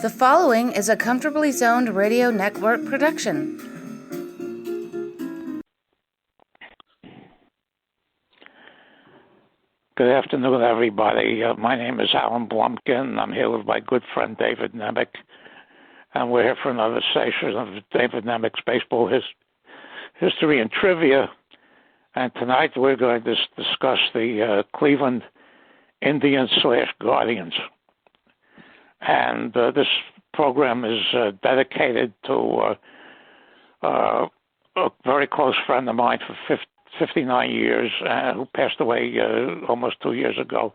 The following is a Comfortably Zoned Radio Network production. Good afternoon, everybody. My name is Alan Blumkin. I'm here with my good friend David Nemec, and we're here for another session of David Nemec's Baseball History and Trivia. And tonight we're going to discuss the Cleveland Indians/Guardians. And this program is dedicated to a very close friend of mine for 59 years, who passed away almost 2 years ago,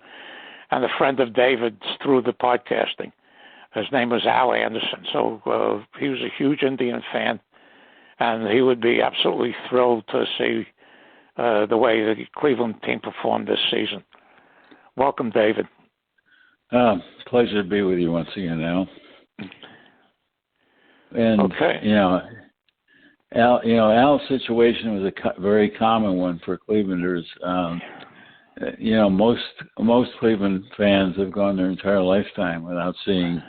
and a friend of David's through the podcasting. His name was Al Anderson. So he was a huge Indian fan, and he would be absolutely thrilled to see the way the Cleveland team performed this season. Welcome, David. Pleasure to be with you once again, Al. And okay. Al's situation was a very common one for Clevelanders. Most Cleveland fans have gone their entire lifetime without seeing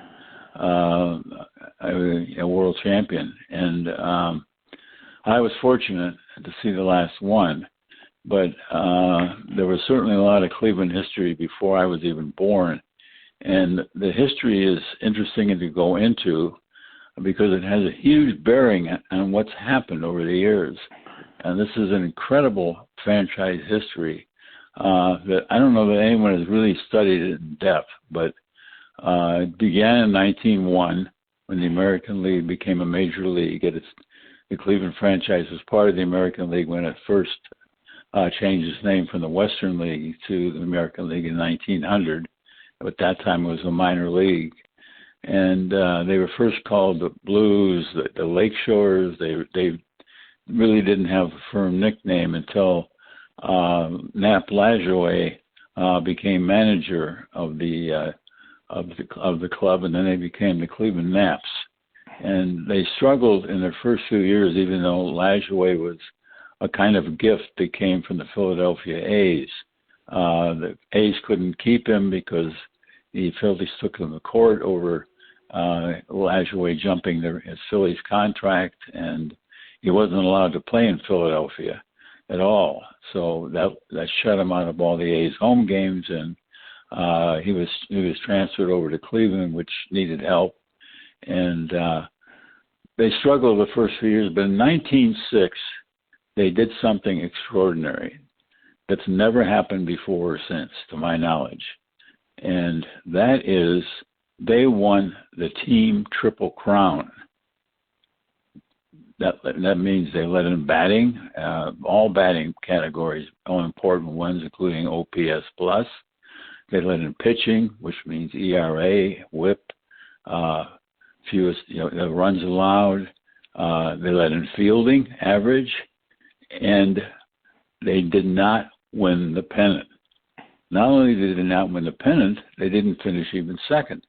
a world champion, and I was fortunate to see the last one. But there was certainly a lot of Cleveland history before I was even born. And the history is interesting to go into because it has a huge bearing on what's happened over the years. And this is an incredible franchise history that I don't know that anyone has really studied it in depth, but it began in 1901 when the American League became a major league. The Cleveland franchise was part of the American League when it first changed its name from the Western League to the American League in 1900. At that time, it was a minor league. And they were first called the Blues, the Lake Shores. They really didn't have a firm nickname until Nap Lajoie became manager of the club, and then they became the Cleveland Naps. And they struggled in their first few years, even though Lajoie was a kind of gift that came from the Philadelphia A's. The A's couldn't keep him because the Phillies took him to court over Lajoie jumping his Phillies contract, and he wasn't allowed to play in Philadelphia at all. So that shut him out of all the A's home games, and he was transferred over to Cleveland, which needed help. And they struggled the first few years, but in 1906, they did something extraordinary that's never happened before or since, to my knowledge. And that is they won the team Triple Crown. That means they led in batting, all batting categories, all important ones, including OPS plus. They led in pitching, which means ERA, WHIP, fewest runs allowed. They led in fielding, average, and they did not win the pennant. Not only did they not win the pennant, they didn't finish even second.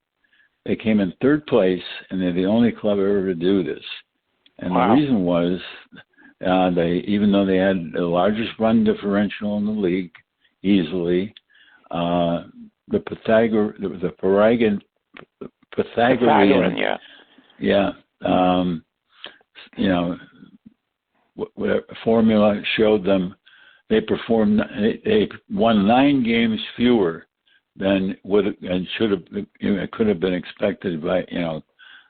They came in third place, and they're the only club ever to do this. And wow. The reason was, even though they had the largest run differential in the league, easily, the Pythagorean, formula showed them they won 9 games fewer than could have been expected by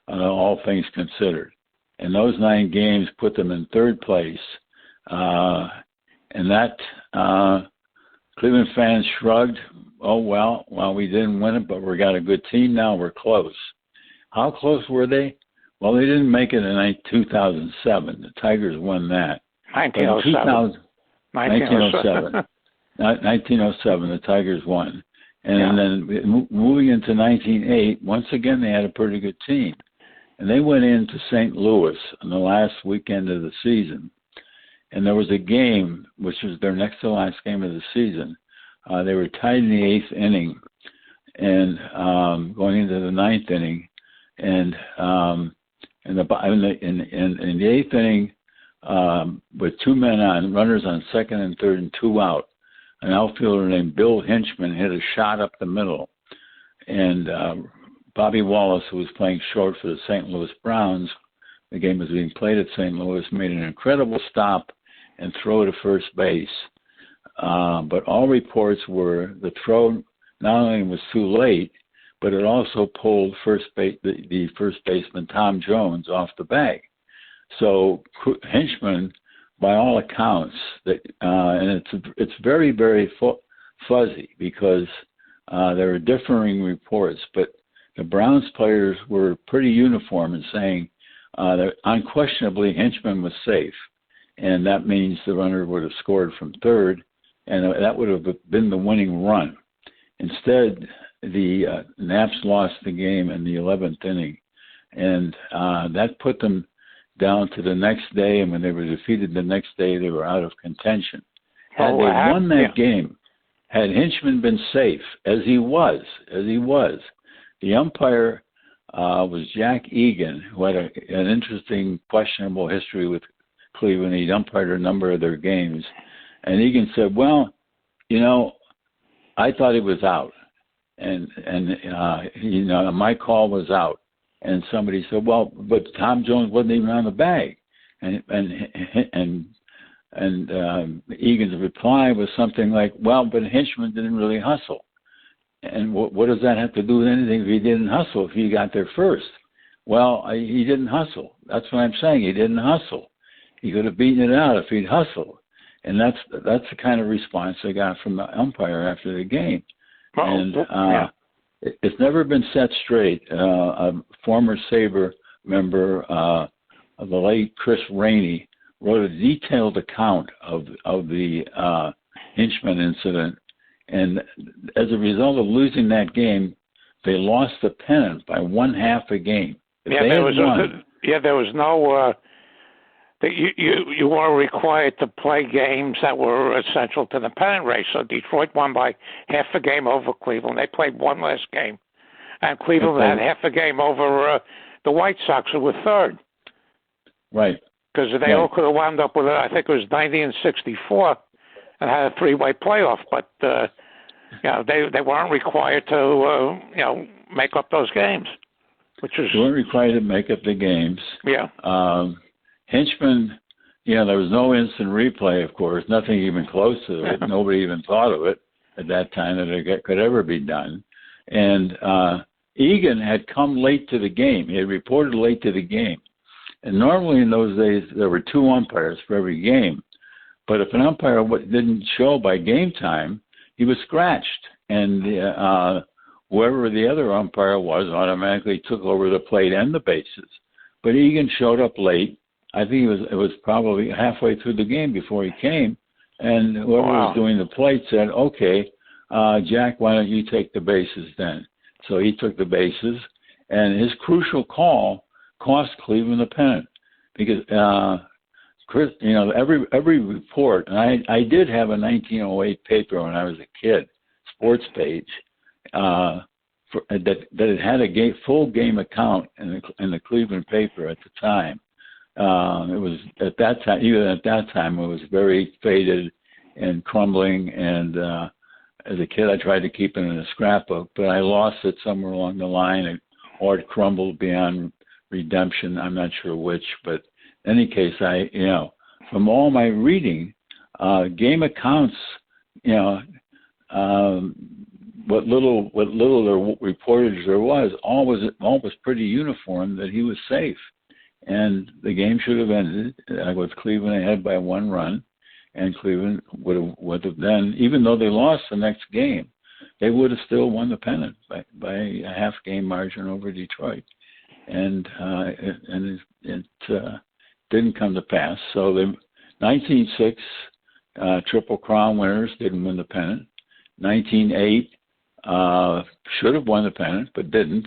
all things considered. And those 9 games put them in third place, and that Cleveland fans shrugged. Oh well, we didn't win it, but we got a good team now. We're close. How close were they? Well, they didn't make it in 2007. The Tigers won that. 1907. 1907, the Tigers won. And then moving into 1908, once again, they had a pretty good team. And they went into St. Louis on the last weekend of the season. And there was a game, which was their next to last game of the season. They were tied in the 8th inning and going into the 9th inning. And in the 8th inning, with 2 men on, runners on second and third and 2 out, an outfielder named Bill Hinchman hit a shot up the middle, and Bobby Wallace, who was playing short for the St. Louis Browns, the game was being played at St. Louis, made an incredible stop and throw to first base. But all reports were the throw not only was too late, but it also pulled the first baseman, Tom Jones, off the bag. So Hinchman, by all accounts, and it's very, very fuzzy because there are differing reports, but the Browns players were pretty uniform in saying that unquestionably Hinchman was safe, and that means the runner would have scored from third, and that would have been the winning run. Instead, the Naps lost the game in the 11th inning, and that put them down to the next day, and when they were defeated the next day, they were out of contention. Had they won that game, had Hinchman been safe, as he was, the umpire was Jack Egan, who had an interesting, questionable history with Cleveland. He'd umpired a number of their games. And Egan said, well, I thought he was out. And my call was out. And somebody said, well, but Tom Jones wasn't even on the bag. And Egan's reply was something like, well, but Hinchman didn't really hustle. And what does that have to do with anything if he didn't hustle, if he got there first? Well, he didn't hustle. That's what I'm saying. He didn't hustle. He could have beaten it out if he'd hustled. And that's the kind of response I got from the umpire after the game. It's never been set straight. A former Sabre member, the late Chris Rainey, wrote a detailed account of the Hinchman incident. And as a result of losing that game, they lost the pennant by 1/2 a game. There was no. You weren't required to play games that were essential to the pennant race. So Detroit won by 1/2 a game over Cleveland. They played one last game, and Cleveland had 1/2 a game over the White Sox, who were third. Right. Because they all could have wound up with it. I think it was 90 and 64. And had a 3-way playoff, but they weren't required to make up those games, they weren't required to make up the games. Yeah. Hinchman, there was no instant replay, of course, nothing even close to it. Nobody even thought of it at that time that it could ever be done. And Egan had come late to the game. He had reported late to the game, and normally in those days there were 2 umpires for every game. But if an umpire didn't show by game time, he was scratched, and whoever the other umpire was automatically took over the plate and the bases. But Egan showed up late. I think it was probably halfway through the game before he came, and whoever was doing the plate said, okay, Jack, why don't you take the bases then? So he took the bases, and his crucial call cost Cleveland the pennant because Chris, every report, and I did have a 1908 paper when I was a kid, sports page, that it had a full game account in the Cleveland paper at the time. It was at that time, even at that time, it was very faded and crumbling. And as a kid, I tried to keep it in a scrapbook, but I lost it somewhere along the line, or it crumbled beyond redemption. I'm not sure which, but. In any case, from all my reading, game accounts, what little reportage there was, all was pretty uniform that he was safe, and the game should have ended with Cleveland ahead by 1 run, and Cleveland would have then, even though they lost the next game, they would have still won the pennant by a 1/2 game margin over Detroit, and it didn't come to pass. So the 1906 Triple Crown winners didn't win the pennant. 1908 should have won the pennant, but didn't.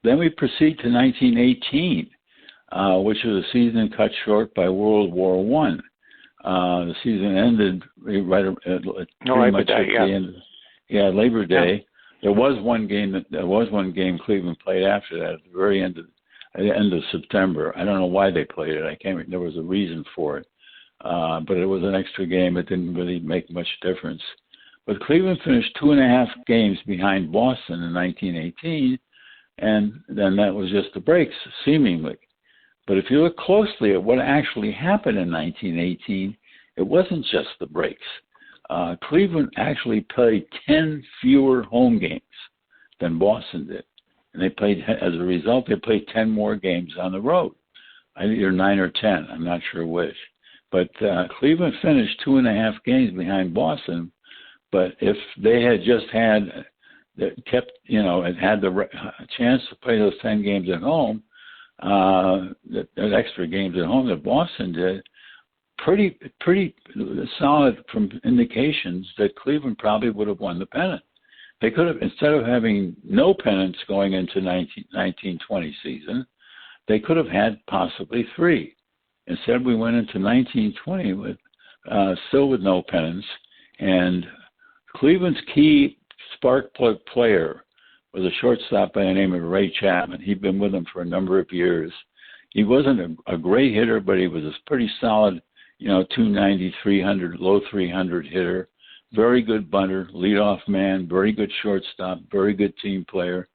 Then we proceed to 1918, which was a season cut short by World War I. The season ended right at Labor Day. Labor Day. Yeah. There was one game Cleveland played after that at the very end of September. I don't know why they played it. I can't remember. There was a reason for it. But it was an extra game. It didn't really make much difference. But Cleveland finished 2.5 games behind Boston in 1918, and then that was just the breaks, seemingly. But if you look closely at what actually happened in 1918, it wasn't just the breaks. Cleveland actually played 10 fewer home games than Boston did. And they played, as a result, they played 10 more games on the road. Either 9 or 10, I'm not sure which. But Cleveland finished 2.5 games behind Boston. But if they had just had the chance to play those 10 games at home, that extra games at home that Boston did, pretty solid from indications that Cleveland probably would have won the pennant. They could have, instead of having no pennants going into 1920 season, they could have had possibly 3. Instead, we went into 1920 with still with no pennants, and Cleveland's key spark plug player was a shortstop by the name of Ray Chapman. He'd been with them for a number of years. He wasn't a great hitter, but he was a pretty solid, 290, 300, low 300 hitter. Very good bunter, leadoff man, very good shortstop, very good team player.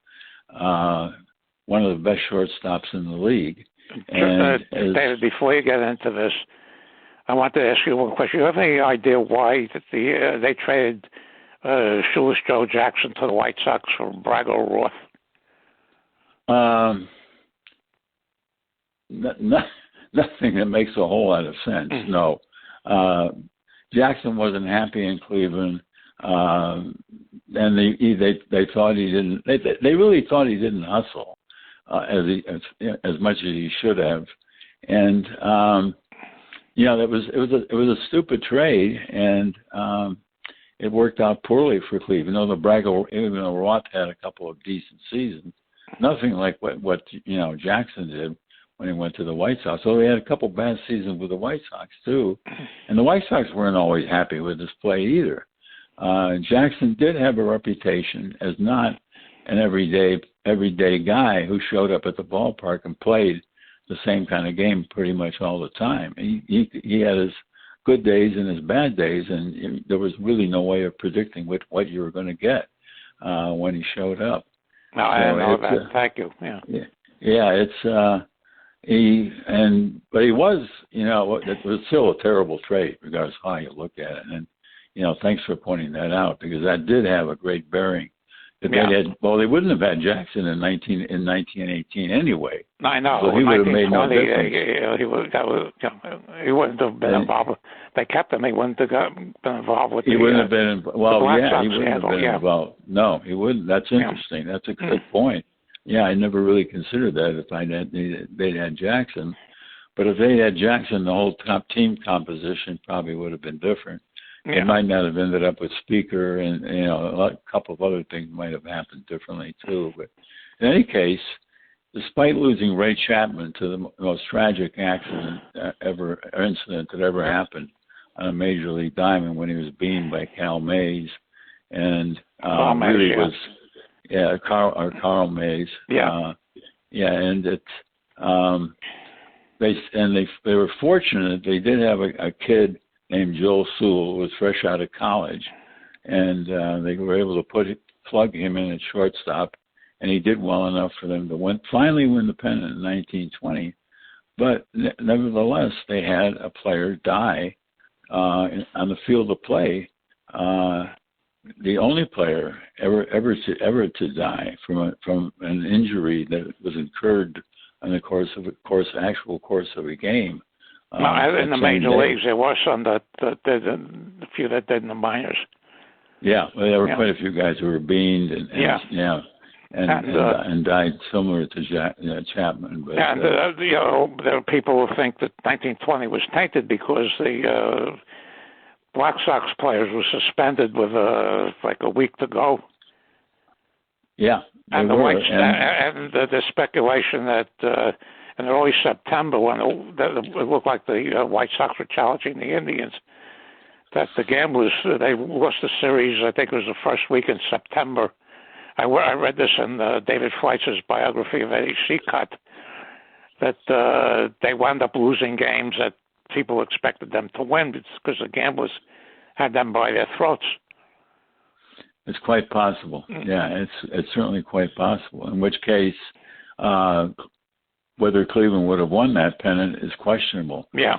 One of the best shortstops in the league. And David, before you get into this, I want to ask you one question. You have any idea why they traded Shoeless Joe Jackson to the White Sox for Brago Roth? Nothing that makes a whole lot of sense. No, Jackson wasn't happy in Cleveland, and they thought he didn't. They really thought he didn't hustle as much as he should have, and it was a stupid trade, and it worked out poorly for Cleveland. Even though Roth had a couple of decent seasons, nothing like what Jackson did when he went to the White Sox. So he had a couple bad seasons with the White Sox too, and the White Sox weren't always happy with his play either. Jackson did have a reputation as not an everyday guy who showed up at the ballpark and played the same kind of game pretty much all the time. He had his good days and his bad days, and there was really no way of predicting what you were going to get when he showed up. No, I know that. Thank you. Yeah. It's but he was, it was still a terrible trade, regardless of how you look at it. And thanks for pointing that out, because that did have a great bearing. If they wouldn't have had Jackson in 1918 anyway. I know. So he would have made no difference. He wouldn't have been involved. They kept him. He wouldn't have been involved with. He wouldn't have been. He wouldn't have been involved. No, he wouldn't. That's interesting. That's a good point. Yeah, I never really considered that. If they'd had Jackson, but if they had Jackson, the whole top team composition probably would have been different. It might not have ended up with Speaker, and a couple of other things might have happened differently too. But in any case, despite losing Ray Chapman to the most tragic incident that ever happened on a major league diamond, when he was beamed by Cal Mays, and Carl Mays. And they were fortunate. They did have a kid named Joel Sewell, who was fresh out of college, and they were able to plug him in at shortstop, and he did well enough for them to finally win the pennant in 1920. But nevertheless, they had a player die on the field of play. The only player ever to die from an injury that was incurred in the actual course of a game. In the major leagues, there were some that did, a few that did in the minors. Yeah, well, there were quite a few guys who were beamed and died similar to Chapman. But, there are people who think that 1920 was tainted because the Black Sox players were suspended with like a week to go. Yeah, and the speculation that in early September, when it looked like the White Sox were challenging the Indians, that the gamblers, they lost the series. I think it was the first week in September. I read this in David Fleitz's biography of Eddie Seacott, that they wound up losing games that people expected them to win because the gamblers had them by their throats. It's quite possible. Yeah, it's certainly quite possible. In which case, whether Cleveland would have won that pennant is questionable. Yeah.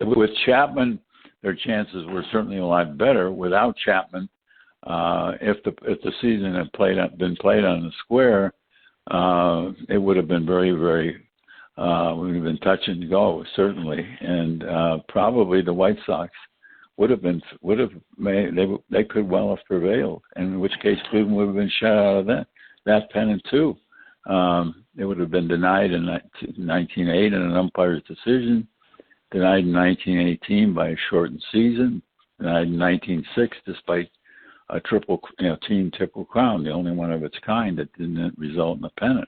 With Chapman, their chances were certainly a lot better. Without Chapman, if the season had been played on the square, it would have been very, very would have been touch and go, certainly, and probably the White Sox would have made, they could well have prevailed, in which case Cleveland would have been shut out of that pennant too. It would have been denied in 1908 in an umpire's decision, denied in 1918 by a shortened season, denied in 1906 despite a team triple crown, the only one of its kind that didn't result in a pennant.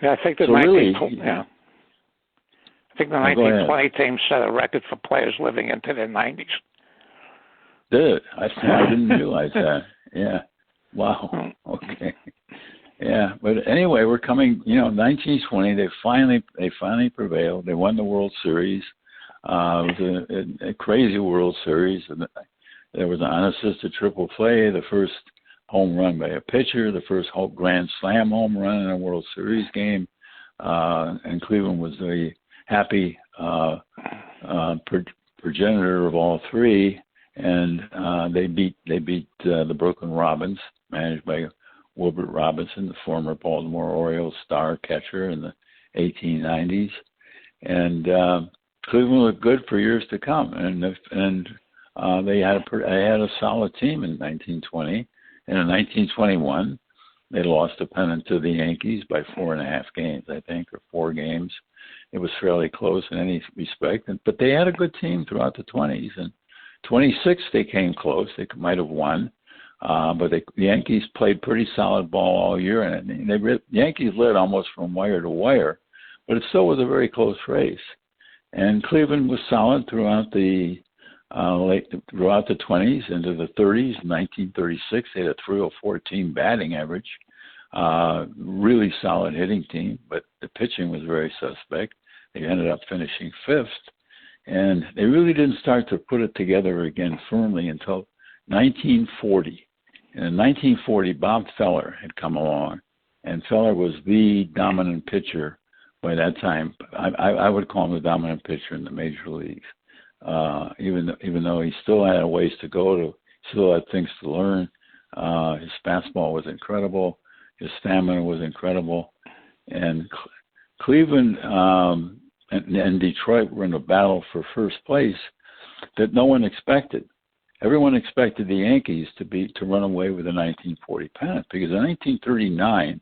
Yeah, I think the 1920 team set a record for players living into their 90s. Did it? I didn't realize that. Yeah. Wow. Okay. Yeah, but anyway, we're coming. 1920. They finally prevailed. They won the World Series. It was a crazy World Series. There was an unassisted triple play, the first home run by a pitcher, the first Grand Slam home run in a World Series game, and Cleveland was the happy progenitor of all three. And they beat the Brooklyn Robins, managed by Wilbert Robinson, the former Baltimore Orioles star catcher in the 1890s. And Cleveland looked good for years to come. And they had a solid team in 1920. And in 1921, they lost a pennant to the Yankees by 4.5 games, I think, or 4 games. It was fairly close in any respect. But they had a good team throughout the 20s. And 26, they came close. They might have won, but the Yankees played pretty solid ball all year, and the Yankees led almost from wire to wire, but it still was a very close race. And Cleveland was solid throughout the 20s into the 30s. In 1936, they had a 304 batting average, really solid hitting team, but the pitching was very suspect. They ended up finishing 5th. And they really didn't start to put it together again firmly until 1940. And in 1940, Bob Feller had come along, and Feller was the dominant pitcher by that time. I would call him the dominant pitcher in the major leagues, even though he still had a ways to go, still had things to learn. His fastball was incredible. His stamina was incredible. And Cleveland and Detroit were in a battle for first place that no one expected. Everyone expected the Yankees to run away with the 1940 pennant, because in 1939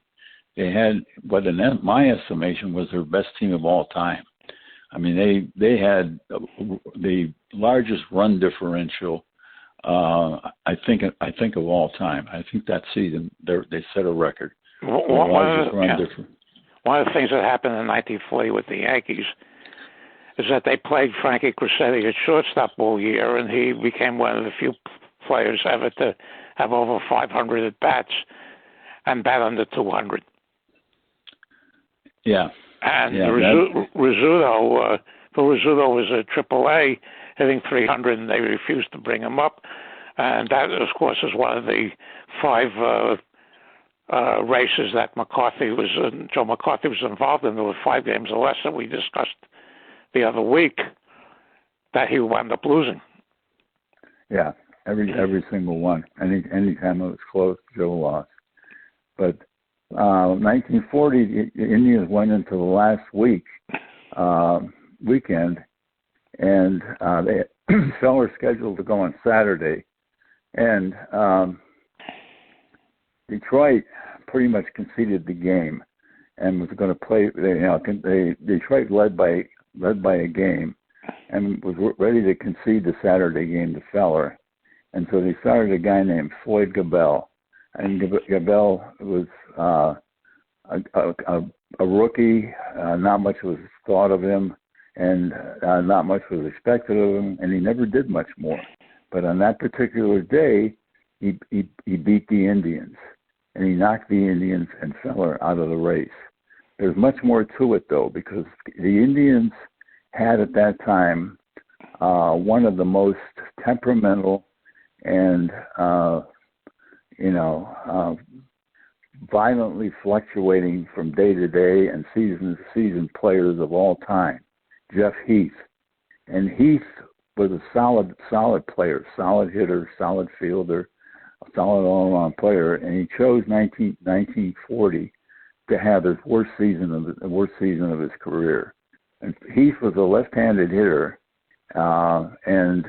they had what in my estimation was their best team of all time. I mean, they had the largest run differential I think of all time. I think that season they set a record. One of the things that happened in 1940 with the Yankees is that they played Frankie Crosetti at shortstop all year, and he became one of the few players ever to have over 500 at-bats and bat under 200. Yeah. And Rizzuto was a AAA hitting 300, and they refused to bring him up. And that, of course, is one of the 5 races that Joe McCarthy was involved in. There were 5 games or less that we discussed the other week that he wound up losing. Yeah, every single one. Any time it was close, Joe lost. But 1940, the Indians went into the last weekend, and they Feller scheduled to go on Saturday, and Detroit pretty much conceded the game and was going to play. Detroit led by a game and was ready to concede the Saturday game to Feller, and so they started a guy named Floyd Gabel, and Gabel was a rookie. Not much was thought of him, and not much was expected of him, and he never did much more. But on that particular day, he beat the Indians, and he knocked the Indians and Feller out of the race. There's much more to it, though, because the Indians had at that time one of the most temperamental and violently fluctuating from day to day and season to season players of all time, Jeff Heath. And Heath was a solid player, solid hitter, solid fielder, a solid all-around player, and he chose 1940 to have his worst season of his career. And Heath was a left-handed hitter, and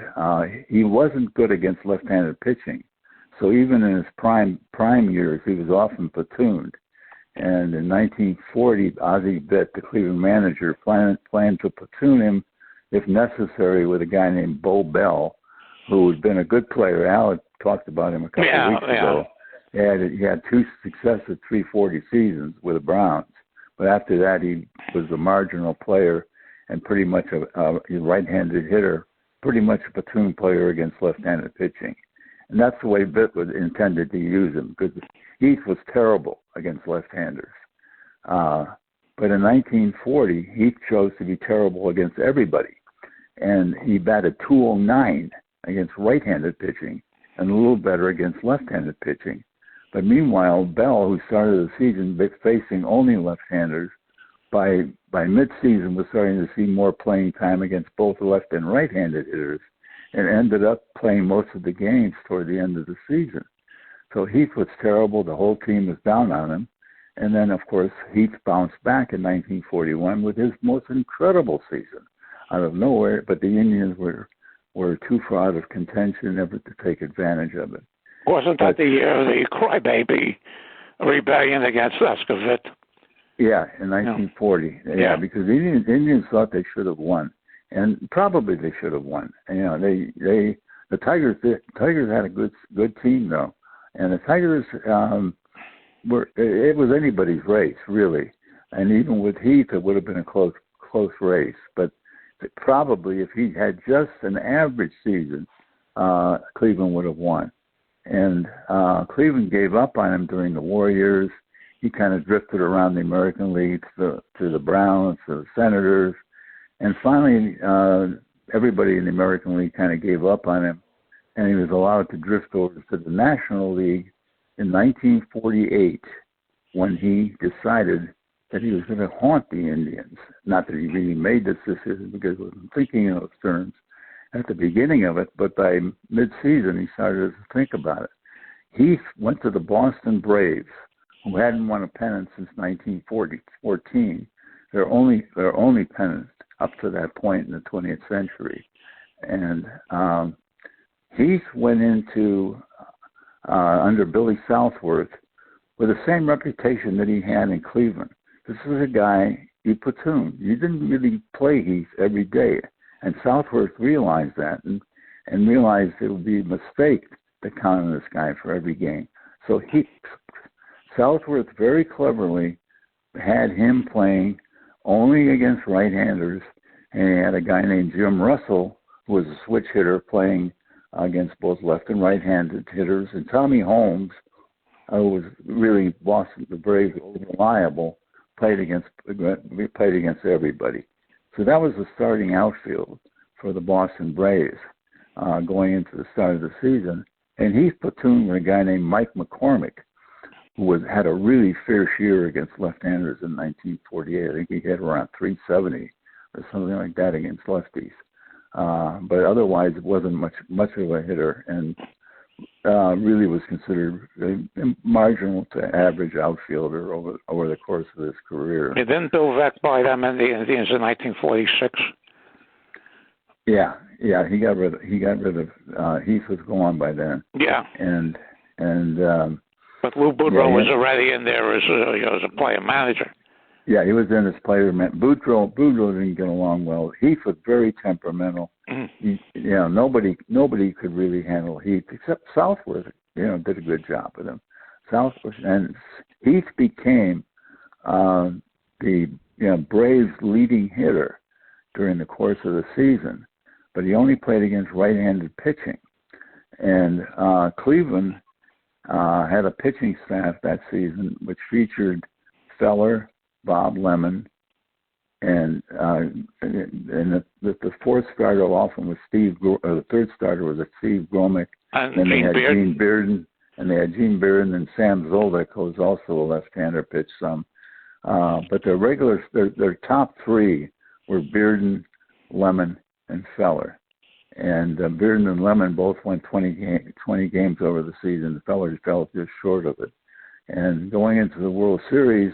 he wasn't good against left-handed pitching. So even in his prime years, he was often platooned. And in 1940, Ozzie Bitt, the Cleveland manager, planned to platoon him, if necessary, with a guy named Bo Bell, who had been a good player. Al talked about him a couple of weeks ago. He had 2 successive 340 seasons with the Browns. But after that, he was a marginal player and pretty much a right-handed hitter, pretty much a platoon player against left-handed pitching. And that's the way Bitt was intended to use him, because Heath was terrible against left-handers. But in 1940, Heath chose to be terrible against everybody. And he batted .209 against right-handed pitching and a little better against left-handed pitching. But meanwhile, Bell, who started the season facing only left-handers, by mid-season was starting to see more playing time against both left and right-handed hitters, and ended up playing most of the games toward the end of the season. So Heath was terrible. The whole team was down on him. And then, of course, Heath bounced back in 1941 with his most incredible season out of nowhere, but the Indians were too far out of contention ever to take advantage of it. Wasn't that the year of the Crybaby rebellion against Escovet? Yeah, in 1940. Yeah, because the Indians thought they should have won. And probably they should have won. The Tigers had a good team though, and the Tigers it was anybody's race really, and even with Heath it would have been a close race. But probably if he had just an average season, Cleveland would have won. And Cleveland gave up on him during the war years. He kind of drifted around the American League to the Browns, to the Senators. And finally, everybody in the American League kind of gave up on him, and he was allowed to drift over to the National League in 1948 when he decided that he was going to haunt the Indians. Not that he really made this decision, because he wasn't thinking in those terms at the beginning of it, but by mid-season he started to think about it. He went to the Boston Braves, who hadn't won a pennant since 1914. Their only pennant up to that point in the 20th century. And Heath went into, under Billy Southworth, with the same reputation that he had in Cleveland. This was a guy you platooned. You didn't really play Heath every day. And Southworth realized that and realized it would be a mistake to count on this guy for every game. So Southworth very cleverly had him playing only against right-handers, and he had a guy named Jim Russell, who was a switch hitter, playing against both left and right-handed hitters. And Tommy Holmes, who was really Boston, the Braves, reliable, played against everybody. So that was the starting outfield for the Boston Braves going into the start of the season. And he platooned with a guy named Mike McCormick, who had a really fierce year against left-handers in 1948. I think he hit around 370 or something like that against lefties. But otherwise, it wasn't much of a hitter, and really was considered marginal to average outfielder over the course of his career. Didn't Bill Veeck buy them in the Indians in 1946? Yeah, he got rid of Heath was gone by then. Yeah, and but Lou Boudreau was already in there as a player manager. Yeah, he was in as player manager. Boudreau didn't get along well. Heath was very temperamental. Mm-hmm. Nobody could really handle Heath except Southworth. Did a good job with him. Southworth and Heath became the Braves' leading hitter during the course of the season, but he only played against right-handed pitching. And Cleveland had a pitching staff that season which featured Feller, Bob Lemon, and the fourth starter often was the third starter was Steve Gromick, and then they had Gene Bearden, and they had Gene Bearden and Sam Zolak, who's also a left-hander, pitched some. But their top three were Bearden, Lemon, and Feller. And Bearden and Lemon both won 20 games over the season. Feller fell just short of it. And going into the World Series,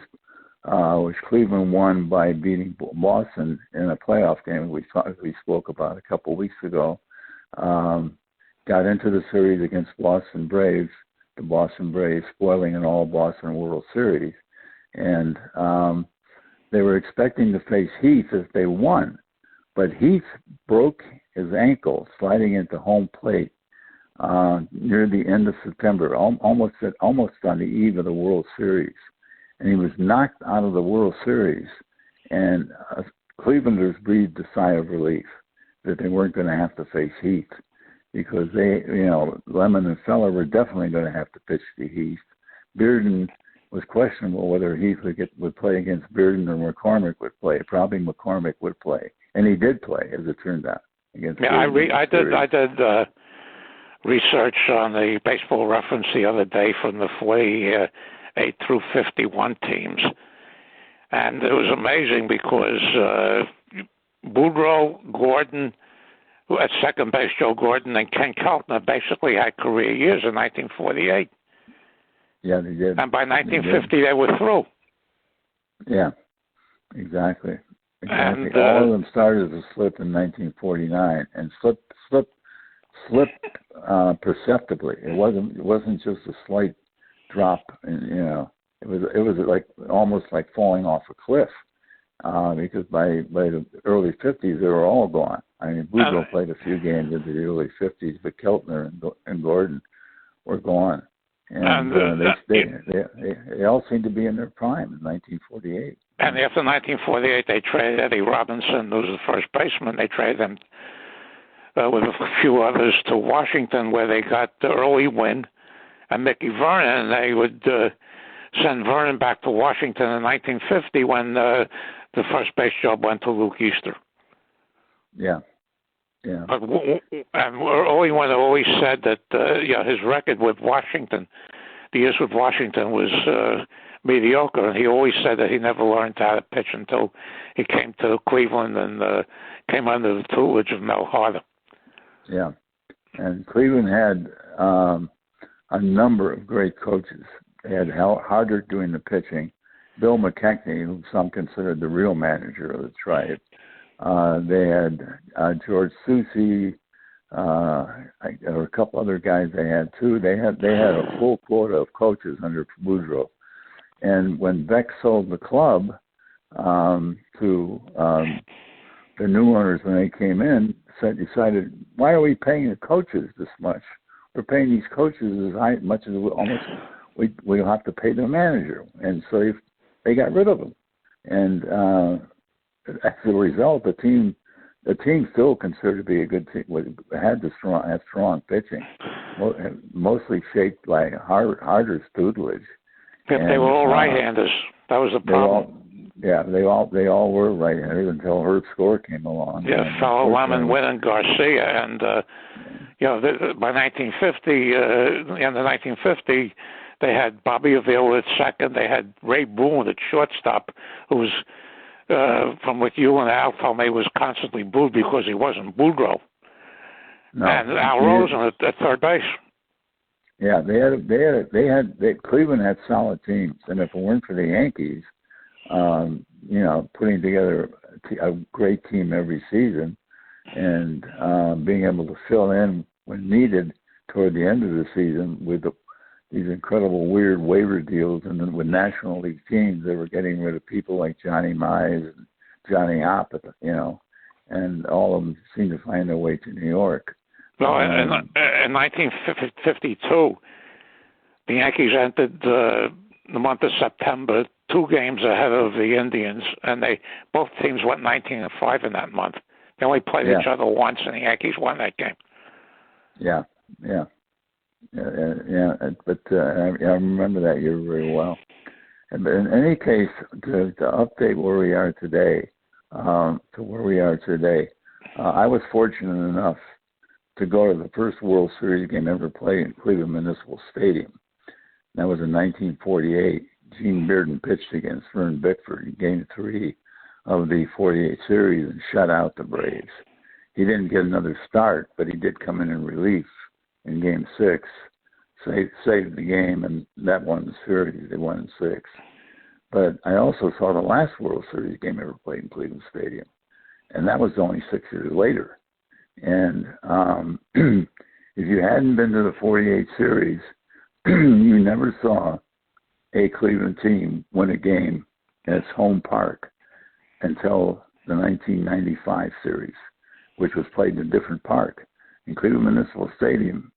which Cleveland won by beating Boston in a playoff game we spoke about a couple weeks ago, got into the series against Boston Braves, the Boston Braves spoiling an all-Boston World Series. And they were expecting to face Heath if they won. But Heath broke his ankle sliding into home plate near the end of September, almost on the eve of the World Series. And he was knocked out of the World Series. And Clevelanders breathed a sigh of relief that they weren't going to have to face Heath, because Lemon and Feller were definitely going to have to pitch to Heath. Bearden was questionable whether Heath would play against Bearden or McCormick would play. Probably McCormick would play, and he did play, as it turned out. Against I did research on the Baseball Reference the other day from the 48 through 51 teams, and it was amazing because Boudreaux, Gordon, at second base, Joe Gordon, and Ken Keltner basically had career years in 1948. Yeah, they did. And by 1950, they were through. Yeah, exactly. And all of them started as a slip in 1949, and slipped perceptibly. It wasn't just a slight drop. It was like almost like falling off a cliff. Because by the early 50s, they were all gone. I mean, Boudreaux played a few games into the early 50s, but Keltner and Gordon were gone. And they all seemed to be in their prime in 1948. And after 1948, they traded Eddie Robinson, who was the first baseman. They traded him with a few others to Washington, where they got the early win, and Mickey Vernon. And they would send Vernon back to Washington in 1950 when the first base job went to Luke Easter. Yeah. Yeah. But Early Wynn always said that his record with Washington, the years with Washington, was mediocre, and he always said that he never learned how to pitch until he came to Cleveland and came under the tutelage of Mel Harder. Yeah, and Cleveland had a number of great coaches. They had Harder doing the pitching, Bill McKechnie, who some considered the real manager of the Triad. They had George Soucy, or a couple other guys they had too. They had a full quota of coaches under Boudreaux. And when Beck sold the club to the new owners when they came in, decided, why are we paying the coaches this much? We're paying these coaches as much as we'll have to pay the manager. And so they got rid of them. And as a result, the team still considered to be a good team. Had strong pitching, mostly shaped by Harder's tutelage. Yep, they were all right-handers. That was the problem. They all were right-handers until Herb Score came along. Yeah, Feller, Lemon, Wynn, and Garcia, and by 1950, end of 1950, they had Bobby Avila at second. They had Ray Boone at shortstop, who was, from what you and Al told me, was constantly booed because he wasn't Boudreaux. No, and Al Rosen at third base. Yeah, Cleveland had solid teams, and if it weren't for the Yankees, putting together a great team every season and being able to fill in when needed toward the end of the season with these incredible weird waiver deals, and then with National League teams, they were getting rid of people like Johnny Mize and Johnny Opp, and all of them seemed to find their way to New York. Well, in 1952, the Yankees entered the month of September 2 games ahead of the Indians, and both teams went 19-5 in that month. They only played each other once, and the Yankees won that game. Yeah. But I remember that year very well. And in any case, to update where we are today, I was fortunate enough to go to the first World Series game ever played in Cleveland Municipal Stadium. That was in 1948. Gene Bearden pitched against Vern Bickford in Game 3 of the 48 series and shut out the Braves. He didn't get another start, but he did come in relief in Game 6, saved the game, and that won the series. They won in 6. But I also saw the last World Series game ever played in Cleveland Stadium, and that was only 6 years later. And if you hadn't been to the 48 series, you never saw a Cleveland team win a game at its home park until the 1995 series, which was played in a different park. In Cleveland Municipal Stadium,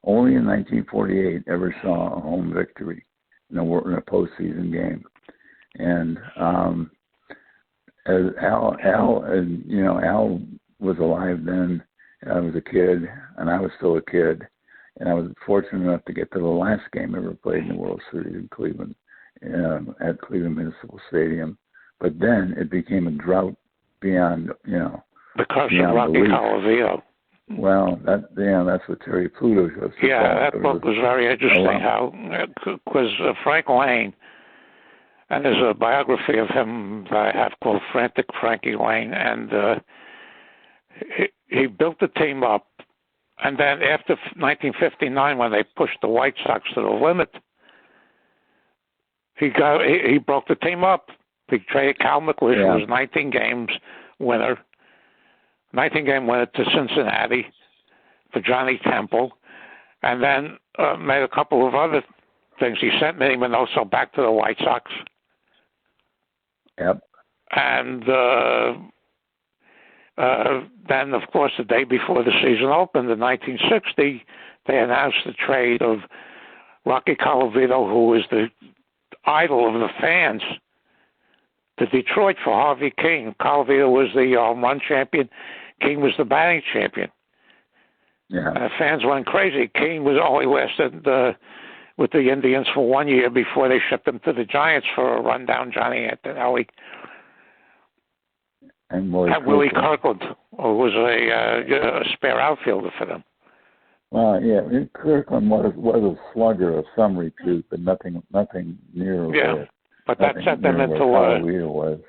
only in 1948 ever saw a home victory in a postseason game. And as Al was alive then. I was a kid, and I was still a kid, and I was fortunate enough to get to the last game ever played in the World Series in Cleveland, at Cleveland Municipal Stadium. But then it became a drought beyond, because of Rocky Colavito. Well, that's what Terry Pluto shows. Yeah, that book was very interesting. Because Frank Lane, and there's a biography of him that I have called Frantic Frankie Lane, and he built the team up, and then after 1959, when they pushed the White Sox to the limit, he broke the team up. He traded Cal McLeish, who was 19-game winner to Cincinnati for Johnny Temple, and then made a couple of other things. He sent Minnie Minoso back to the White Sox. Yep. And then, of course, the day before the season opened in 1960, they announced the trade of Rocky Colavito, who was the idol of the fans, to Detroit for Harvey King. Colavito was the home run champion. King was the batting champion. Yeah. And the fans went crazy. King was only lasted with the Indians for 1 year before they shipped him to the Giants for a rundown Johnny Antonelli. And Willie Kirkland, who was a spare outfielder for them. Well, yeah, Kirkland was a slugger of some repute, but nothing near. Yeah, but that set them into Colavito was.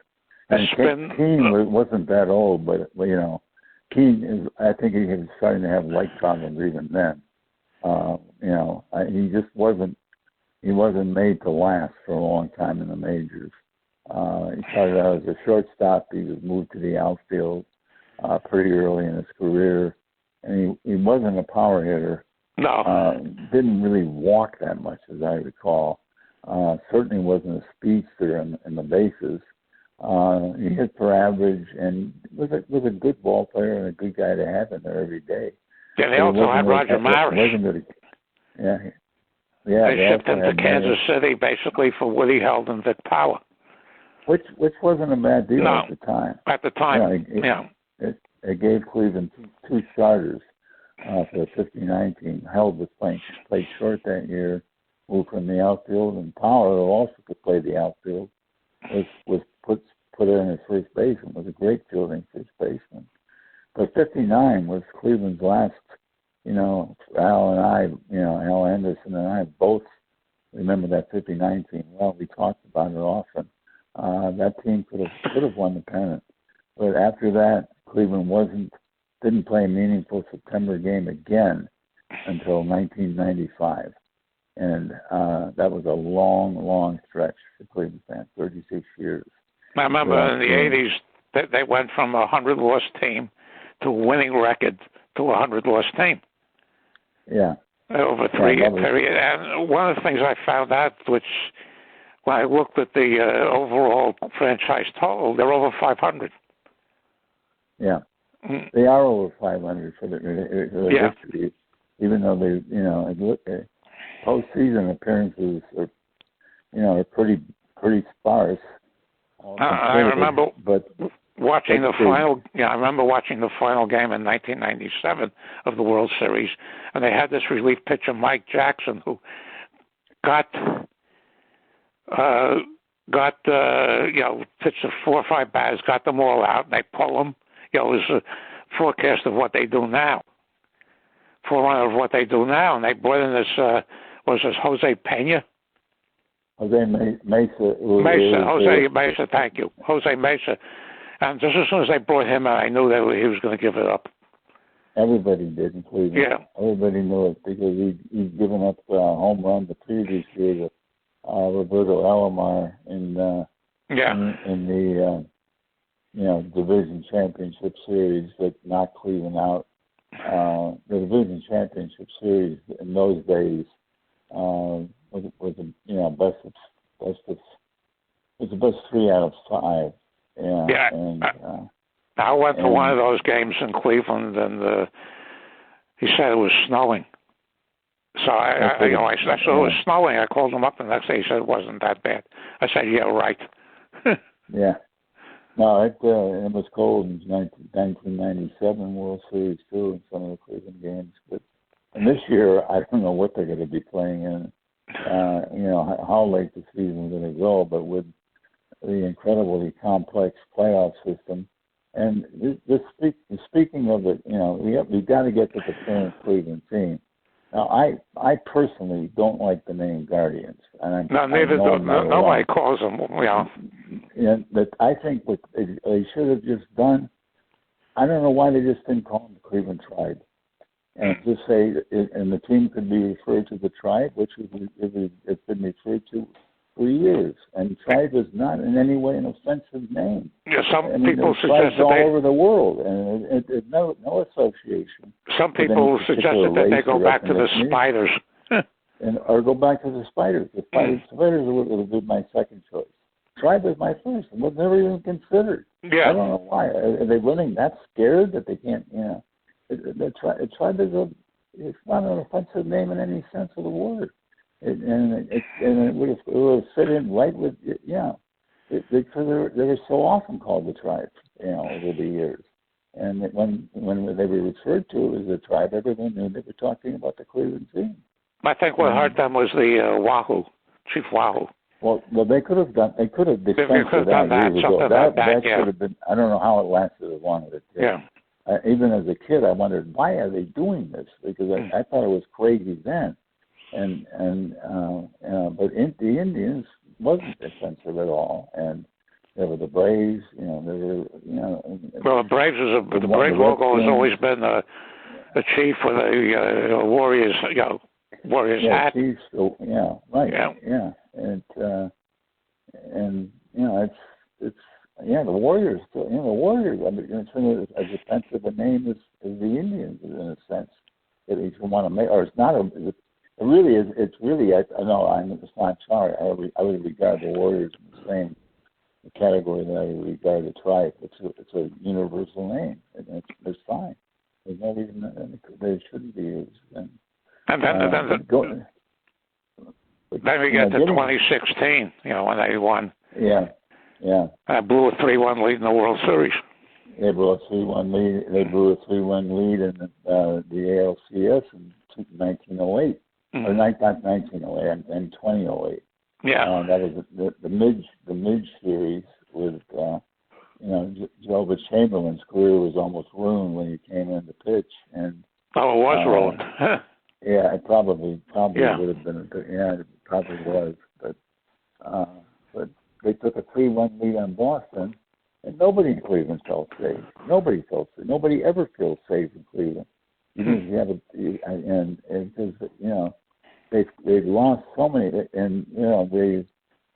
And Keane wasn't that old, but Keane I think he was starting to have leg problems even then. He just wasn't made to last for a long time in the majors. He started out as a shortstop. He was moved to the outfield pretty early in his career, and he wasn't a power hitter. No. Didn't really walk that much, as I recall. Certainly wasn't a speedster in the bases. He hit for average, and was a good ball player and a good guy to have in there every day. Yeah, they also had Roger Maris. They shipped him to Kansas City basically for Woody Held and Vic Power. Which wasn't a bad deal at the time. At the time, It gave Cleveland two starters for the 59 team. Held played short that year, moved from the outfield, and Power, who also could play the outfield, was put in as first baseman. Was a great fielding first baseman. But 59 was Cleveland's last. Al and I, Al Anderson and I both remember that 59 team well. We talked about it often. That team could have won the pennant, but after that, Cleveland didn't play a meaningful September game again until 1995, and that was a long stretch for Cleveland fans, 36 years. I remember in the 80s they went from a 100-loss team to a winning record to a 100-loss team. Yeah. Over a 3-year period, and one of the things I found out, which when I looked at the overall franchise total, they're over 500. Yeah, they are over 500 for the history, even though they, postseason appearances are pretty sparse. I remember watching the final. Yeah, I remember watching the final game in 1997 of the World Series, and they had this relief pitcher, Mike Jackson, who pitched 4 or 5 batters, got them all out, and they pull them. It was a forecast of what they do now. forerunner of what they do now, and they brought in this was this Jose Pena. Jose Mesa. Jose Mesa, thank you. Jose Mesa. And just as soon as they brought him in, I knew that he was going to give it up. Everybody did in Cleveland. Yeah. Everybody knew it because he'd given up home run the previous year to Roberto Alomar in the division championship series that knocked Cleveland out. The division championship series in those days was the best 3 out of 5. Yeah. Yeah. And, I went to one of those games in Cleveland, and he said it was snowing. So I saw it was snowing. I called him up, and the next day he said it wasn't that bad. I said, yeah, right. Yeah. No, it was cold in 1997 World Series too in some of the Cleveland games. And this year, I don't know what they're going to be playing in. How late the season is going to go, but with the incredibly complex playoff system. And speaking of it, we've got to get to the current Cleveland team. Now, I personally don't like the name Guardians. And neither do. Nobody calls them. Yeah, but I think what they should have just done. I don't know why they just didn't call them the Cleveland Tribe, and just say, and the team could be referred to the Tribe, which it's been referred to for years. And Tribe is not in any way an offensive name. Yeah, people suggest all over the world, and it no association. Some people suggested that they go back to the Spiders, or go back to the Spiders. The Spiders would be my second choice. Tribe is my first. It was never even considered. Yeah. I don't know why. Are they running that scared that they can't? The Tribe is it's not an offensive name in any sense of the word. It would have fit in right with because they were so often called the Tribe, over the years. And when they were referred to as the Tribe, everyone knew they were talking about the Cleveland team. I think what hurt them was the Wahoo, Chief Wahoo. Well, they could have done. They could have dispensed with that years ago. That could have been. I don't know how it lasted as long as it did. Yeah. Even as a kid, I wondered why are they doing this, because I thought it was crazy then. But the Indians wasn't offensive at all, and there were the Braves. Well, the Braves the Brave logo has always been the chief with a Warriors, Warriors hat. Chiefs, right. Yeah. The Warriors. The Warriors. I mean, it's as offensive a name as the Indians in a sense that if you want to make, or it's not. It really is. It's really. I know. I'm not sorry. I would regard the Warriors in the same category that I would regard the Tribe. It's a universal name, and it's fine. There's no reason they shouldn't be used. Then we get to 2016. When they won. Yeah. I blew a 3-1 lead in the World Series. They blew a 3-1 lead. They blew a 3-1 lead in the ALCS in 1908, or not 1908, in 2008. Yeah. That was the Midge series with Joe Chamberlain's career was almost ruined when he came in to pitch, and it was ruined. Yeah, it probably would have been. Yeah, it probably was, but they took a 3-1 lead on Boston, and nobody in Cleveland felt safe. Nobody felt safe. Nobody ever feels safe in Cleveland. Because they've lost so many, and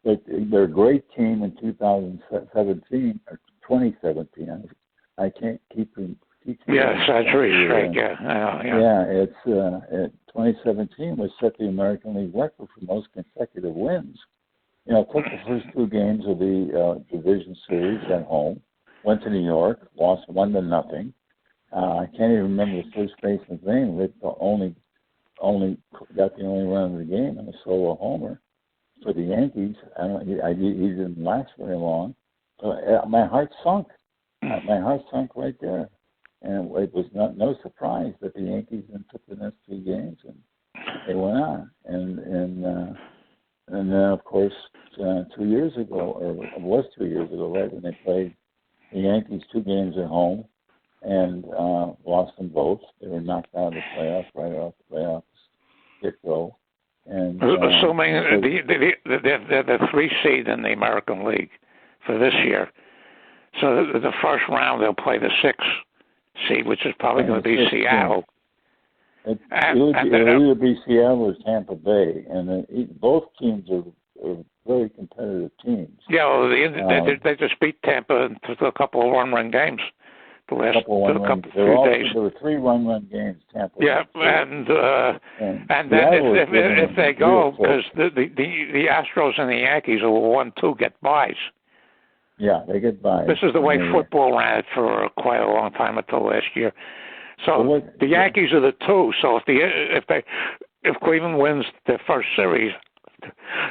they're a great team in 2017 or 2017. I can't keep them. Century straight. It's 2017 was set the American League record for most consecutive wins. Took the first 2 games of the division series at home, went to New York, lost 1-0. I can't even remember the first baseman's name. They only got the only run of the game in a solo homer for the Yankees. He didn't last very long. So my heart sunk. My heart sunk right there. And it was no surprise that the Yankees then took the next 2 games and they went on. And then, of course, 2 years ago, or it was 2 years ago, right, when they played the Yankees 2 games at home, and lost them both. They were knocked out of the playoffs right off the playoffs get-go. And assuming they're the 3 seed in the American League for this year, so the first round they'll play the 6 seed, which is probably going to be Seattle. It'll either be Seattle or Tampa Bay, and both teams are very competitive teams. Yeah, well, they just beat Tampa in a couple of one-run games the last few days. There were 3 one-run games. Tampa. Yeah, and then if they go, because the Astros and the Yankees who won 2 get buys. Yeah, they get buys. This is the way football ran it for quite a long time until last year. So the Yankees are the 2. So if Cleveland wins their first series,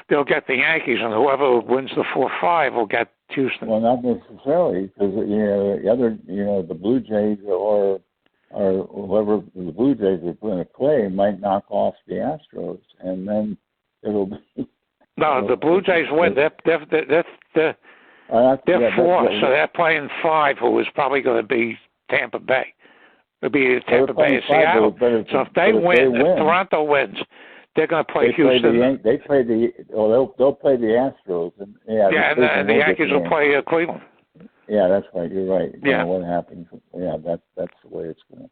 they'll get the Yankees, and whoever wins the 4-5 will get Houston. Well, not necessarily, because the other, the Blue Jays or whoever the Blue Jays are going to play might knock off the Astros, and then it'll be. No, the Blue Jays win. They're 4, so they're playing 5, who is probably going to be Tampa Bay. It'll be Tampa Bay or Seattle. So if they win, if Toronto wins, they're going to play Houston. They'll play the Astros. And the Yankees will play Cleveland. Yeah, that's right. You're right. Yeah. What happens? Yeah, that's the way it's going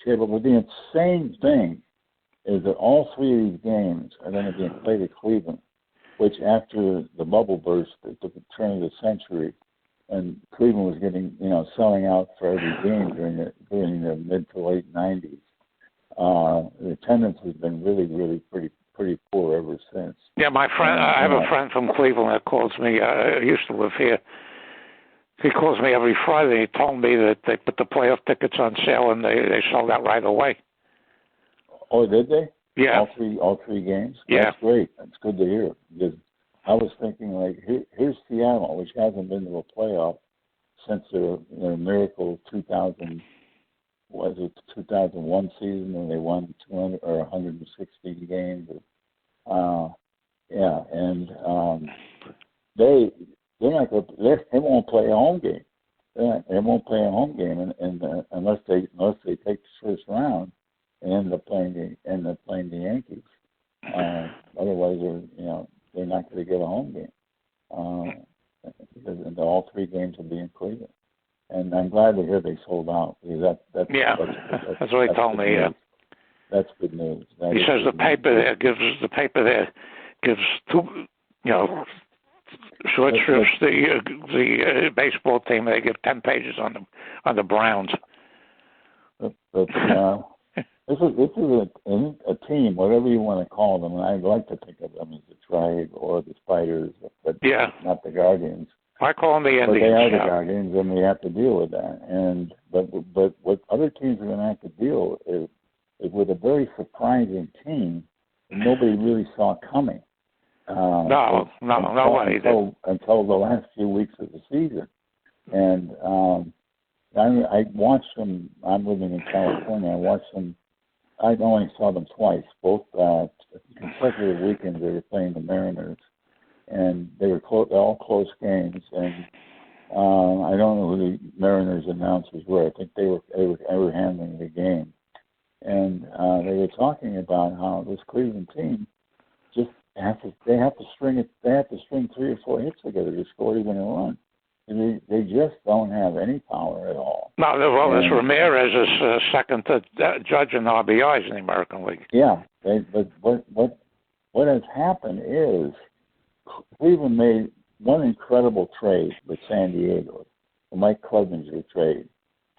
to. But the insane thing is that all 3 of these games are going to be played at Cleveland, which after the bubble burst at the turn of the century, and Cleveland was getting, selling out for every game during the mid to late 90s. The attendance has been really, really pretty poor ever since. Yeah, my friend, I have a friend from Cleveland that calls me. He used to live here. He calls me every Friday. He told me that they put the playoff tickets on sale and they sold out right away. Oh, did they? Yeah. All three games? Yeah. That's great. That's good to hear. Because I was thinking, here's Seattle, which hasn't been to a playoff since their miracle 2001 season when they won 200 or 160 games. They won't play a home game. They won't play a home game, and unless they take the first round and end up playing the Yankees. Otherwise, they're not going to get a home game. Because all 3 games will be in Cleveland. And I'm glad to hear they sold out, because that's what he told me. Yeah, that's good news. He says the paper there gives 2, short strips. The baseball team, they give 10 pages on the Browns. This is a team, whatever you want to call them, and I'd like to think of them as the Tribe or the Spiders, but not the Guardians. I call them the Indians. But they are the Guardians, and we have to deal with that. But what other teams are going to have to deal is with a very surprising team that nobody really saw coming. Nobody did. Until the last few weeks of the season. And I watched them. I'm living in California. I watched them. I only saw them twice, both consecutive weekends. They were playing the Mariners, and they were all close games. And I don't know who the Mariners announcers were. I think they were handling the game, and they were talking about how this Cleveland team just have to string 3 or 4 hits together to score even a run. They just don't have any power at all. No, this Ramirez is second to Judge in RBIs in the American League. Yeah, but what has happened is Cleveland made one incredible trade with San Diego, the Mike Clevenger trade.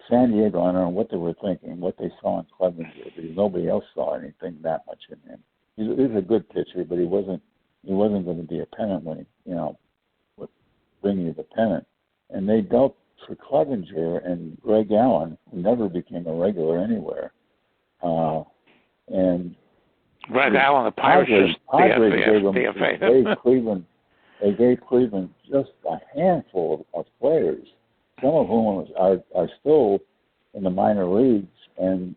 San Diego, I don't know what they were thinking, what they saw in Clevenger, because nobody else saw anything that much in him. He's a good pitcher, but he wasn't going to be a pennant winning, bring you the pennant. And they dealt for Clevenger and Greg Allen, who never became a regular anywhere. And Greg Allen, the Pirates, they gave Cleveland just a handful of players, some of whom are still in the minor leagues and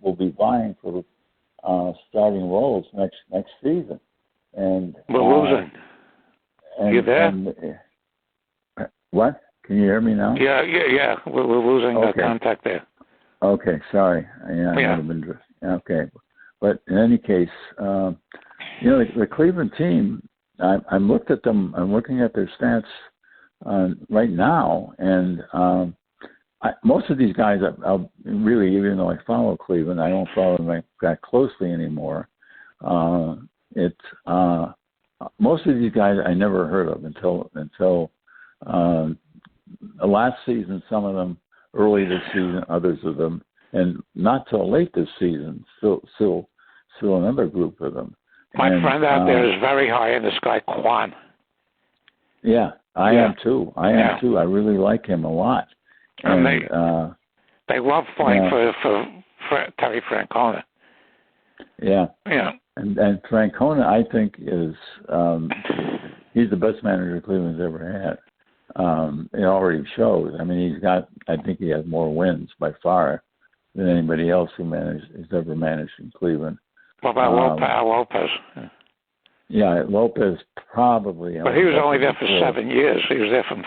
will be vying for starting roles next season. And we're losing. You there? What? Can you hear me now? Yeah. We're losing contact there. Okay, sorry. Yeah, I might have been okay. But in any case, the Cleveland team. I'm looked at them. I'm looking at their stats right now, and most of these guys, I'll really, even though I follow Cleveland, I don't follow them that closely anymore. Most of these guys I never heard of until last season. Some of them early this season, others of them, and not till late this season. Still another group of them. My friend out there is very high in this guy Quan. Yeah, I am too. I am too. I really like him a lot. And they love playing for Terry Francona. Yeah. Yeah. And Francona, I think, is he's the best manager Cleveland's ever had. It already shows. I mean, I think he has more wins by far than anybody else has ever managed in Cleveland. What about Lopez? Yeah, Lopez probably. But he was only there for 7 years. He was there from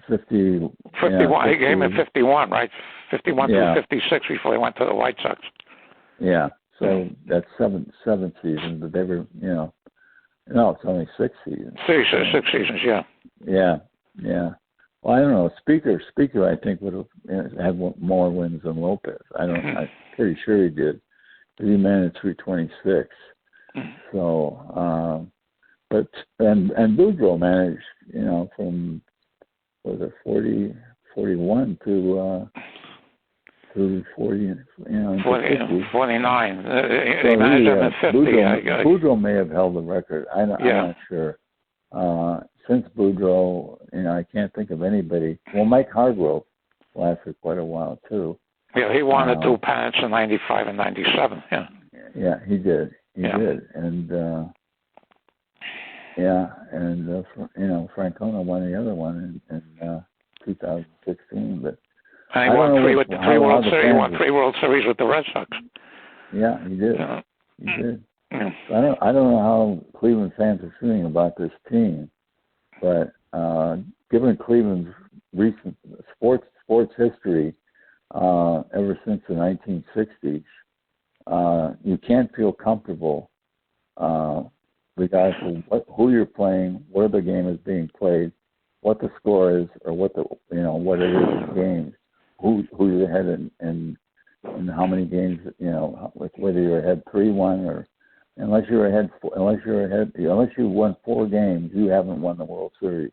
51. Yeah, he came in 51, right? 51 through 56 before he went to the White Sox. Yeah, so that's seven seasons, but they were, no, it's only 6 seasons. Six seasons, yeah. Yeah. Well, I don't know. Speaker, I think would have had more wins than Lopez. I'm pretty sure he did. But he managed through 26. So, but Boudreaux managed, from 41 to 40, 49. He managed him at 50. Boudreaux may have held the record. I'm not sure. Since Boudreaux, I can't think of anybody. Well, Mike Hargrove lasted quite a while too. Yeah, he won the 2 pennants in 95 and 97. Yeah. Yeah, he did. He did, and Francona won the other one in 2016. But and he won three World Series. He won 3 World Series with the Red Sox. Yeah, he did. Yeah. He did. Yeah. I don't know how Cleveland fans are feeling about this team, but given Cleveland's recent sports history ever since the 1960s, you can't feel comfortable, regardless of who you're playing, where the game is being played, what the score is, or what it is in the game, who you're ahead in how many games, whether you're ahead 3-1 or unless you won 4 games, you haven't won the World Series.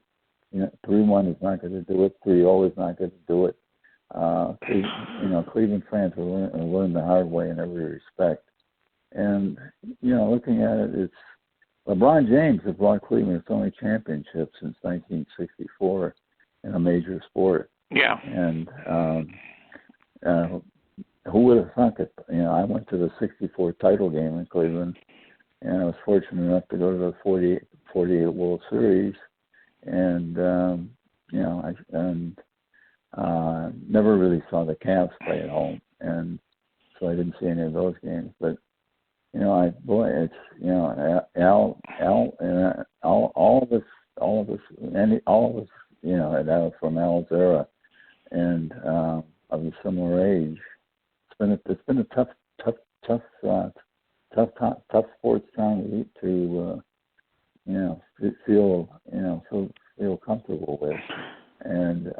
3-1 is not going to do it. 3-0 is not going to do it. Cleveland fans have learned the hard way in every respect. And, looking at it, it's LeBron James has brought Cleveland its only championship since 1964 in a major sport. Yeah. And who would have thunk it? I went to the 64 title game in Cleveland, and I was fortunate enough to go to the 48 World Series. And, never really saw the Cavs play at home, and so I didn't see any of those games. But all of us, from Al's era, and of a similar age, it's been a tough sports time to feel comfortable with, and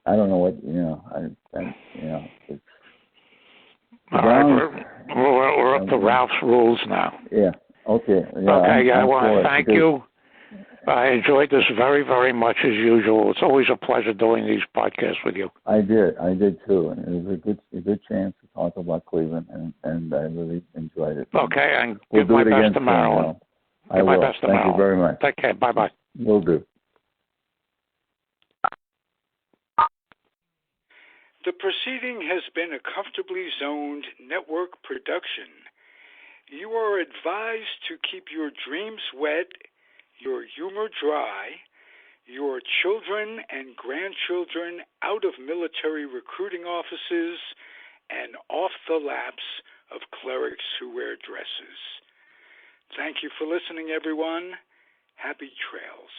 I don't know what it's. All right, we're up to Ralph's rules now. Yeah. Okay. Yeah, okay. I want to thank you. I enjoyed this very, very much as usual. It's always a pleasure doing these podcasts with you. I did too, and it was a good chance to talk about Cleveland, and I really enjoyed it. Okay, and give my best to Marilyn. I will. Thank you very much. Take care. Bye-bye. Will do. The proceeding has been a Comfortably Zoned network production. You are advised to keep your dreams wet, your humor dry, your children and grandchildren out of military recruiting offices, and off the laps of clerics who wear dresses. Thank you for listening, everyone. Happy trails.